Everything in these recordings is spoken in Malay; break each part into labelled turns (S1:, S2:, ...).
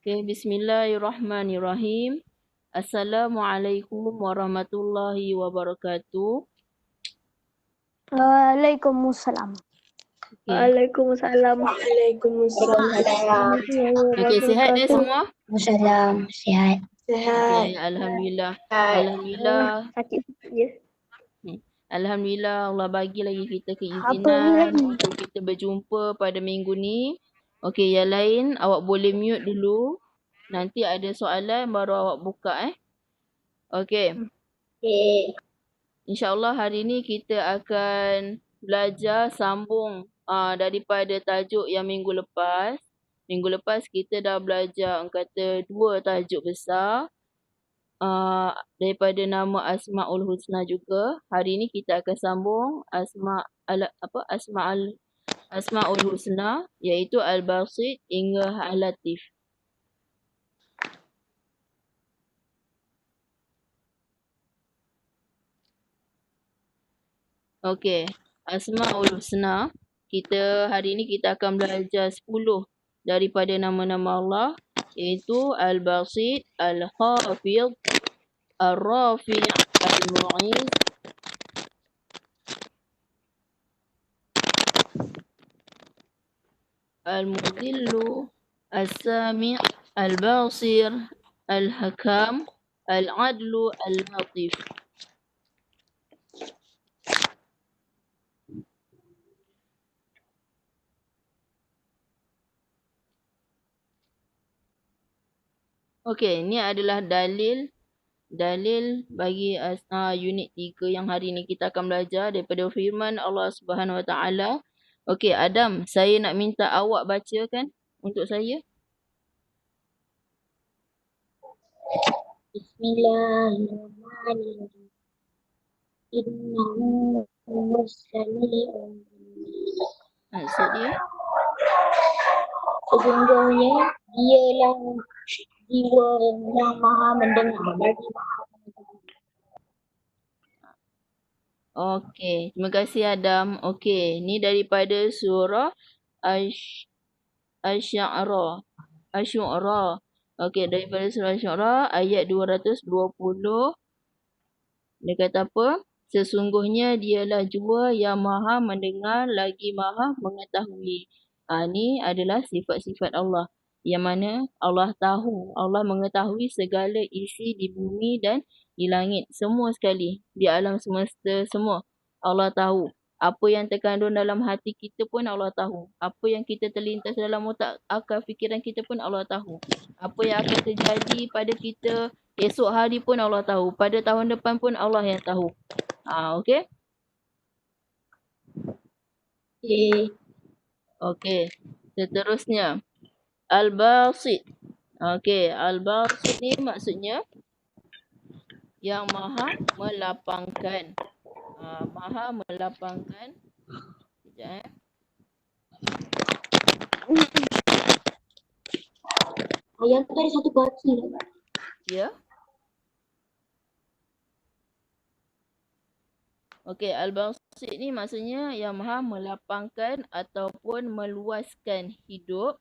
S1: Okay, bismillahirrahmanirrahim. Assalamualaikum warahmatullahi wabarakatuh.
S2: Waalaikumsalam.
S1: Okay.
S3: Waalaikumsalam.
S1: Okay, sihat dia semua?
S2: Waalaikumsalam. Sihat.
S1: Okay, Alhamdulillah. Alhamdulillah.
S3: Sakit ya.
S1: Alhamdulillah Allah bagi lagi kita
S2: Apa ni
S1: keizinan
S2: lagi?
S1: untuk kita berjumpa pada minggu ni. Okey, yang lain awak boleh mute dulu. Nanti ada soalan baru awak buka Okey.
S3: Okay.
S1: InsyaAllah hari ni kita akan belajar sambung daripada tajuk yang minggu lepas. Minggu lepas kita dah belajar kata 2 tajuk besar. Daripada nama Asmaul Husna juga. Hari ini kita akan sambung Asmaul Husna iaitu Al-Basit hingga Al-Latif. Okey, Asmaul Husna. Hari ini kita akan belajar 10 daripada nama-nama Allah iaitu Al-Basit, Al-Khafid, Al-Rafi', Al-Mu'iz, Al-Mudillu, Al-Sami', Al-Basir, Al-Hakam, Al-Adlu, Al-Latif. Okey, ini adalah dalil bagi unit 3 yang hari ini kita akan belajar daripada firman Allah Subhanahu Wa Taala. Okey, Adam, saya nak minta awak bacakan untuk saya.
S2: Bismillahirrahmanirrahim. Innahu huwas-sami'un.
S1: Maksud dia?
S2: Sesungguhnya dialah jiwa yang maha mendengar bagi maha mengetahui.
S1: Okey, terima kasih Adam. Okey, ni daripada surah Asy-Syu'ara. Okey, daripada surah Asy-Syu'ara ayat 220. Dia kata apa? Sesungguhnya dialah jua yang maha mendengar lagi maha mengetahui. Ini adalah sifat-sifat Allah. Yang mana Allah tahu, Allah mengetahui segala isi di bumi dan di langit. Semua sekali, di alam semesta semua. Allah tahu. Apa yang terkandung dalam hati kita pun Allah tahu. Apa yang kita terlintas dalam otak akal fikiran kita pun Allah tahu. Apa yang akan terjadi pada kita esok hari pun Allah tahu. Pada tahun depan pun Allah yang tahu. Okey? Okey. Seterusnya. Al-Basit. Okey. Al-Basit ni maksudnya yang maha melapangkan. Maha melapangkan. Sekejap
S2: Ayat tu ada satu kaki.
S1: Ya. Okey, Al-Basit ni maksudnya yang maha melapangkan ataupun meluaskan hidup,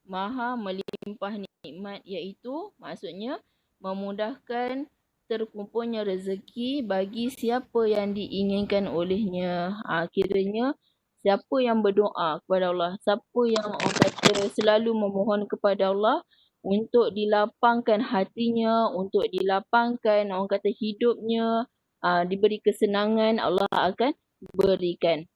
S1: maha melimpah nikmat iaitu maksudnya memudahkan terkumpulnya rezeki bagi siapa yang diinginkan olehnya. Kiranya siapa yang berdoa kepada Allah, siapa yang orang kata selalu memohon kepada Allah untuk dilapangkan hatinya, untuk dilapangkan orang kata hidupnya, diberi kesenangan, Allah akan berikan.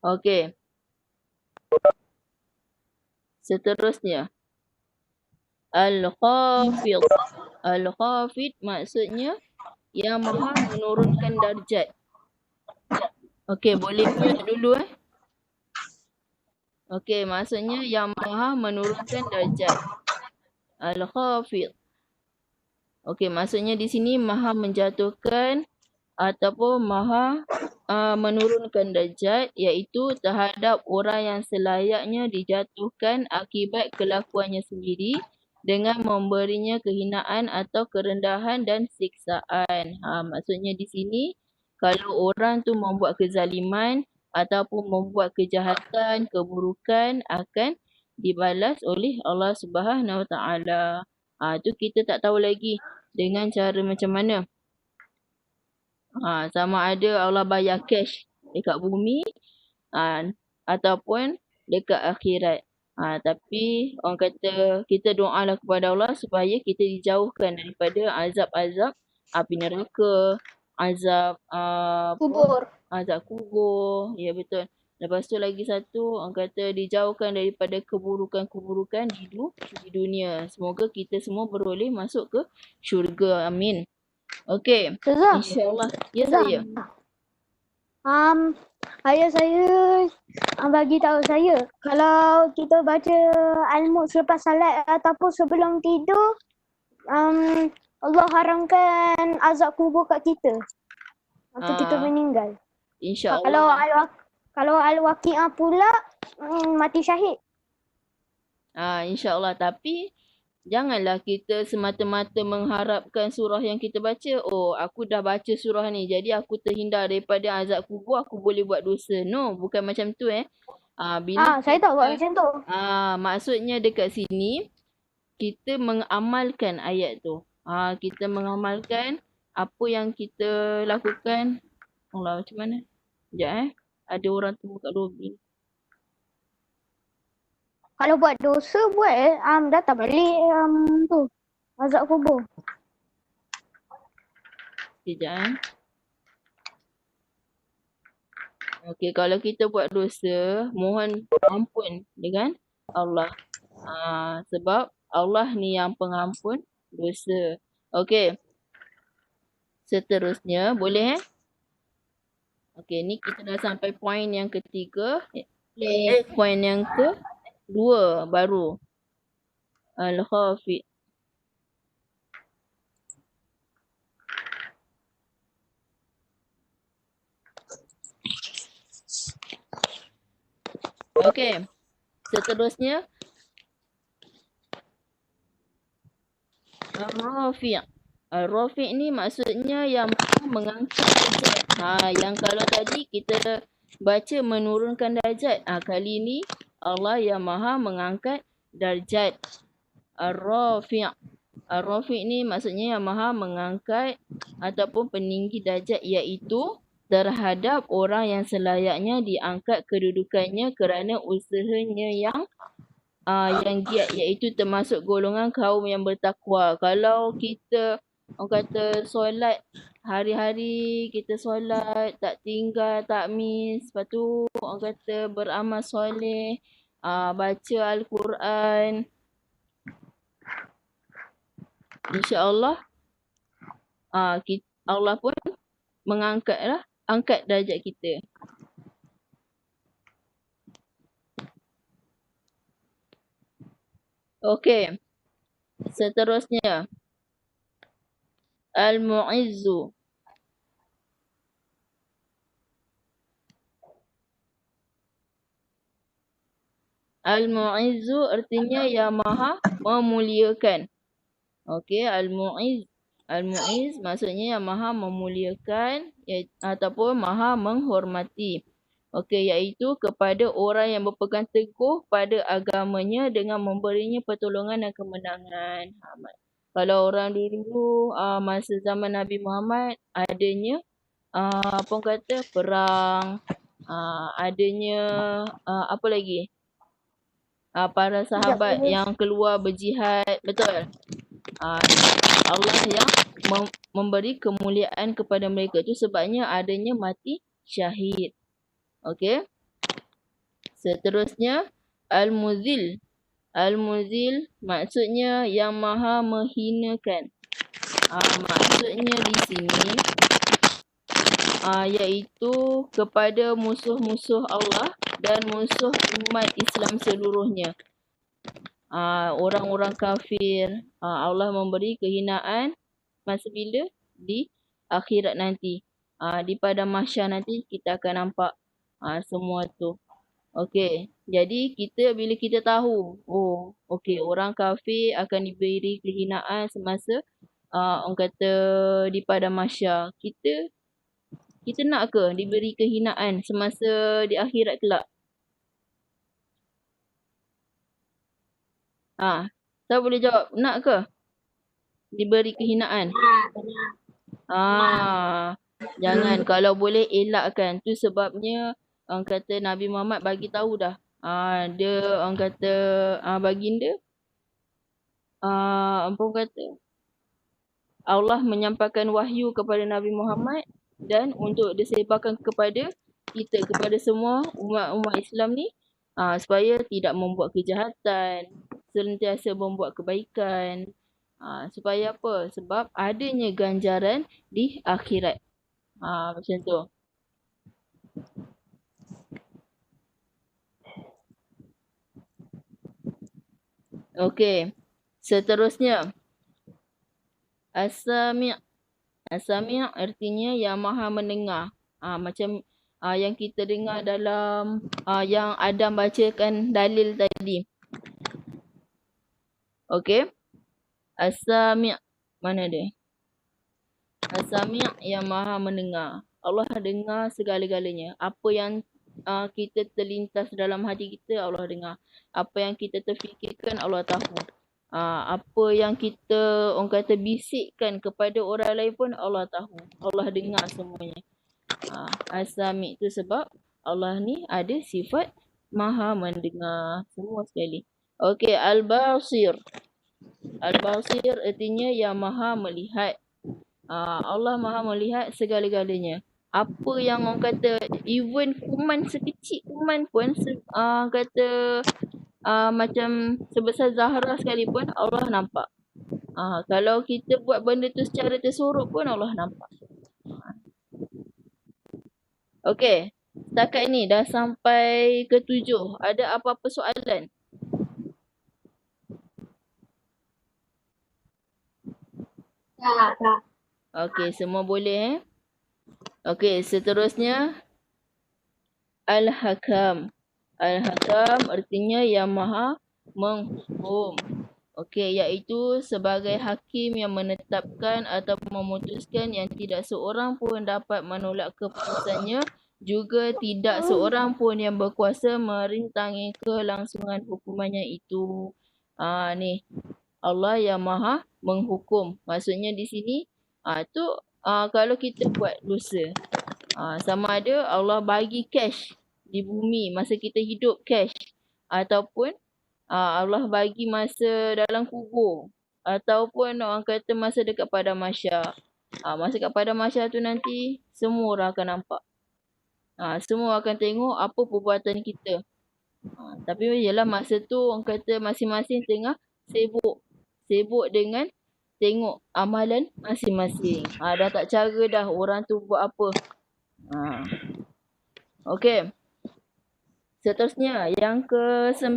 S1: Okey. Seterusnya. Al-Khafid. Al-Khafid maksudnya yang maha menurunkan darjat. Okey, boleh mute dulu Okey, maksudnya yang maha menurunkan darjat. Al-Khafid. Okey, maksudnya di sini maha menjatuhkan ataupun maha menurunkan darjat iaitu terhadap orang yang selayaknya dijatuhkan akibat kelakuannya sendiri dengan memberinya kehinaan atau kerendahan dan siksaan. Maksudnya di sini kalau orang tu membuat kezaliman ataupun membuat kejahatan, keburukan akan dibalas oleh Allah Subhanahu Wa Taala. Tu kita tak tahu lagi dengan cara macam mana. Sama ada Allah bayar cash dekat bumi ataupun dekat akhirat. Tapi orang kata kita doalah kepada Allah supaya kita dijauhkan daripada azab-azab api neraka, azab
S2: Kubur.
S1: azab kubur. Ya, betul. Lepas tu lagi satu, orang kata dijauhkan daripada keburukan-keburukan di dunia. Semoga kita semua beroleh masuk ke syurga. Amin. Okey.
S2: Ustazah.
S1: InsyaAllah. Ya,
S2: Ustazah.
S1: saya.
S2: Ayah saya bagi tahu saya kalau kita baca Al-Mulk selepas salat ataupun sebelum tidur, Allah haramkan azab kubur kat kita waktu kita meninggal.
S1: InsyaAllah.
S2: Kalau Al-Waqi'ah pula mati syahid.
S1: InsyaAllah. Tapi janganlah kita semata-mata mengharapkan surah yang kita baca. Oh, aku dah baca surah ni, jadi aku terhindar daripada azab kubur, aku boleh buat dosa. No, bukan macam tu
S2: Saya tak buat macam tu.
S1: Maksudnya dekat sini, kita mengamalkan ayat tu. Kita mengamalkan apa yang kita lakukan. Allah, macam mana? Sekejap ada orang tunggu kat lobi.
S2: Kalau buat dosa buat datang balik tu azab kubur.
S1: Sekejap Okey, kalau kita buat dosa, mohon ampun dengan Allah. Sebab Allah ni yang pengampun dosa. Okey. Seterusnya, boleh Okey, ni kita dah sampai poin yang ketiga. Poin yang kedua baru. Al-Khafid. Okey. Seterusnya, Ar-Rafi'. Ar-Rafi' ni maksudnya yang mengangkat darjat. Yang kalau tadi kita baca menurunkan darjat. Kali ni Allah yang maha mengangkat darjat. Ar-Rafi'. Ar-Rafi' ni maksudnya yang maha mengangkat ataupun peninggi darjat, iaitu terhadap orang yang selayaknya diangkat kedudukannya kerana usahanya yang giat, iaitu termasuk golongan kaum yang bertakwa. Kalau kita orang kata solat hari-hari, kita solat tak tinggal, tak miss, lepas tu orang kata beramal soleh, baca Al-Quran, insya-Allah Allah pun angkat darjat kita. Okey. Seterusnya, Al-Mu'izzu. Al-Mu'izzu artinya yang maha memuliakan. Okey, Al-Mu'izz maksudnya yang maha memuliakan ataupun maha menghormati. Okey, iaitu kepada orang yang berpegang teguh pada agamanya dengan memberinya pertolongan dan kemenangan. Kalau orang dulu masa zaman Nabi Muhammad adanya apa orang kata perang, adanya apa lagi? Para sahabat yang keluar berjihad, betul? Allah yang memberi kemuliaan kepada mereka tu sebabnya adanya mati syahid. Okey. Seterusnya, Al-Muzil. Al-Muzil maksudnya yang maha menghinakan. Maksudnya di sini iaitu kepada musuh-musuh Allah dan musuh umat Islam seluruhnya. Orang-orang kafir, Allah memberi kehinaan masa bila? Di akhirat nanti. Di padang mahsyar nanti kita akan nampak semua tu. Okey, jadi bila kita tahu, okey, orang kafir akan diberi kehinaan semasa orang kata di padang mahsyar, Kita nak ke diberi kehinaan semasa di akhirat kelak? Siapa boleh jawab? Nak ke diberi kehinaan? Jangan. Kalau boleh elakkan. Tu sebabnya orang kata Nabi Muhammad bagi tahu dah. Dia orang kata baginda apa kata Allah menyampaikan wahyu kepada Nabi Muhammad dan untuk disebarkan kepada kita, kepada semua umat Islam ni, supaya tidak membuat kejahatan, sentiasa membuat kebaikan. Supaya apa? Sebab adanya ganjaran di akhirat. Macam tu. Okey. Seterusnya. As-Sami'. As-Sami' artinya yang maha mendengar. Macam yang kita dengar dalam yang Adam bacakan dalil tadi. Okey. As-Sami'. Mana dia? As-Sami' yang maha mendengar. Allah dengar segala-galanya. Apa yang kita terlintas dalam hati kita, Allah dengar. Apa yang kita terfikirkan, Allah tahu. Apa yang kita orang kata bisikkan kepada orang lain pun Allah tahu. Allah dengar semuanya. As-Sami' tu sebab Allah ni ada sifat maha mendengar semua sekali. Okey, Al-Basir. Al-Basir artinya yang maha melihat. Allah maha melihat segala-galanya. Apa yang orang kata even kuman sekecil kuman pun kata macam sebesar Zahra sekalipun Allah nampak. Kalau kita buat benda tu secara tersorok pun Allah nampak. Okey, setakat ni dah sampai ke 7. Ada apa-apa soalan?
S3: Tak.
S1: Okey, semua boleh Okey, seterusnya Al-Hakam. Al-Hakam artinya yang maha menghukum. Okey, iaitu sebagai hakim yang menetapkan atau memutuskan yang tidak seorang pun dapat menolak keputusannya, juga tidak seorang pun yang berkuasa merintangi kelangsungan hukumannya itu. Ni Allah yang maha menghukum. Maksudnya di sini tu kalau kita buat dosa, sama ada Allah bagi cash di bumi masa kita hidup cash, ataupun Allah bagi masa dalam kubur, ataupun orang kata masa dekat padang mahsyar. Masa kat padang mahsyar tu nanti semua orang akan nampak. Semua akan tengok apa perbuatan kita. Tapi ialah masa tu orang kata masing-masing tengah sibuk dengan tengok amalan masing-masing. Dah tak cara dah orang tu buat apa. Okey. Seterusnya yang ke-9,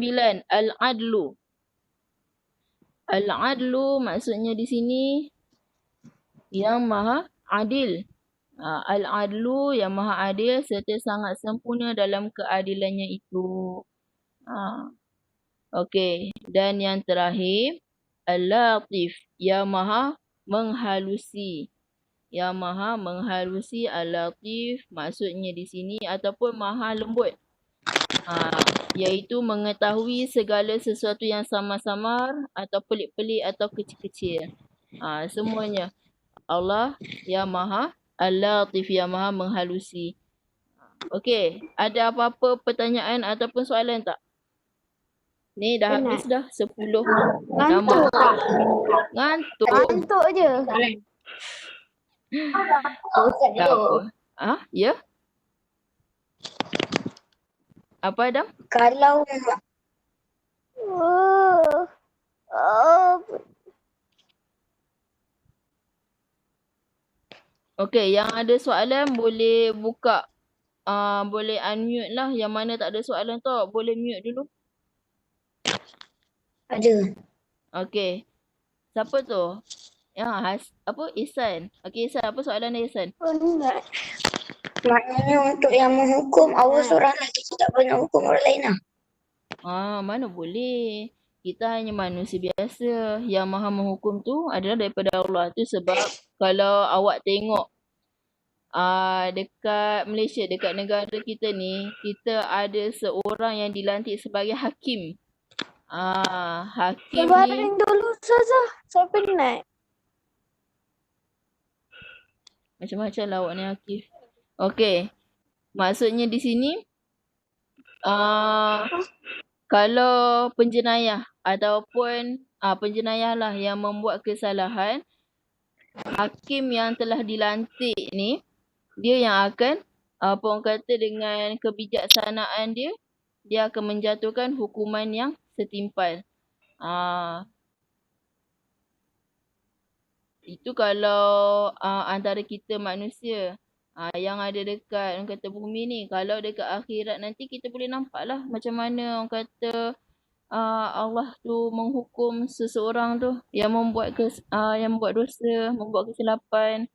S1: Al-Adlu. Al-Adlu maksudnya di sini yang maha adil. Al-Adlu yang maha adil serta sangat sempurna dalam keadilannya itu. Okey, dan yang terakhir Al-Latif yang maha menghalusi. Yang maha menghalusi Al-Latif maksudnya di sini ataupun maha lembut. Iaitu mengetahui segala sesuatu yang samar-samar atau pelik-pelik atau kecil-kecil. Semuanya Allah yang maha Al-Latif yang maha menghalusi. Okey, ada apa-apa pertanyaan ataupun soalan tak? Ni dah habis dah 10 nama.
S2: Ngantuk je.
S1: Tak apa. Ya? Apa Adam?
S3: Kalau
S1: Okey, yang ada soalan boleh buka. Boleh unmute lah. Yang mana tak ada soalan tu boleh mute dulu.
S3: ada.
S1: Okey. Siapa tu? Ihsan. Okey Ihsan, apa soalan dia Ihsan?
S3: Maknanya untuk yang menghukum Allah seorang lagi, kita tak boleh nak hukum orang lain lah.
S1: Mana boleh. Kita hanya manusia biasa. Yang maha menghukum tu adalah daripada Allah. Tu sebab kalau awak tengok dekat Malaysia, dekat negara kita ni, kita ada seorang yang dilantik sebagai hakim. Hakim ni
S2: Keluarin dulu Ustazah. Saya penat.
S1: macam-macam lah awak ni Akif. Okey. Maksudnya di sini kalau penjenayah ataupun penjenayah lah yang membuat kesalahan, hakim yang telah dilantik ni, dia yang akan apa orang kata dengan kebijaksanaan dia, dia akan menjatuhkan hukuman yang setimpal. Itu kalau antara kita manusia yang ada dekat orang kata bumi ni. Kalau dekat akhirat nanti kita boleh nampak lah macam mana orang kata Allah tu menghukum seseorang tu yang membuat yang membuat dosa, membuat kesilapan.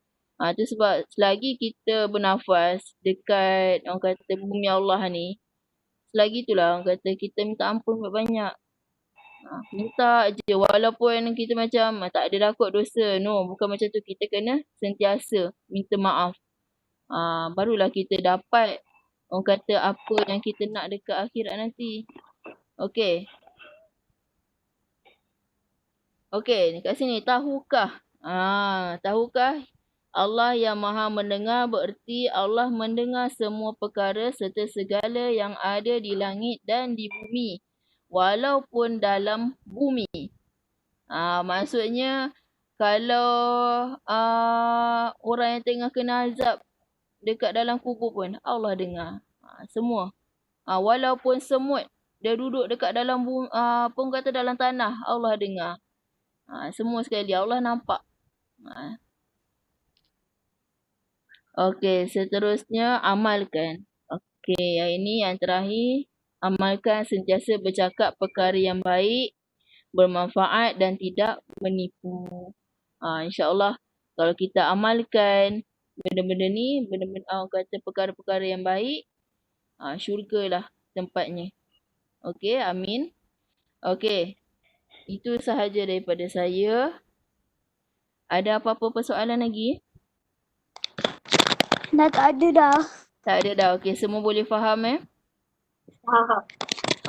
S1: Tu sebab selagi kita bernafas dekat orang kata bumi Allah ni, selagi itulah orang kata kita minta ampun banyak-banyak. Minta je walaupun kita macam tak ada dah kot dosa. No, bukan macam tu. Kita kena sentiasa minta maaf. Barulah kita dapat orang kata apa yang kita nak dekat akhirat nanti. Okey. Okey, kat sini tahukah? Tahukah Allah yang Maha mendengar bererti Allah mendengar semua perkara serta segala yang ada di langit dan di bumi walaupun dalam bumi. Maksudnya kalau orang yang tengah kena azab dekat dalam kubur pun Allah dengar. Semua. Walaupun semut dia duduk dekat dalam bumi, pun kata dalam tanah, Allah dengar. Semua sekali Allah nampak. Okey, seterusnya amalkan. Okey, yang ini yang terakhir. Amalkan sentiasa bercakap perkara yang baik, bermanfaat dan tidak menipu. InsyaAllah kalau kita amalkan benda-benda ni, benda-benda kata perkara-perkara yang baik, syurgalah tempatnya. Okey, amin. Okey. Itu sahaja daripada saya. Ada apa-apa persoalan lagi?
S2: Dah tak ada dah.
S1: Tak ada dah. Okey, semua boleh faham
S3: Faham.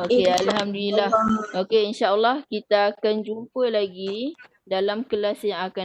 S1: Okey, alhamdulillah. Okey, insya-Allah kita akan jumpa lagi dalam kelas yang akan datang.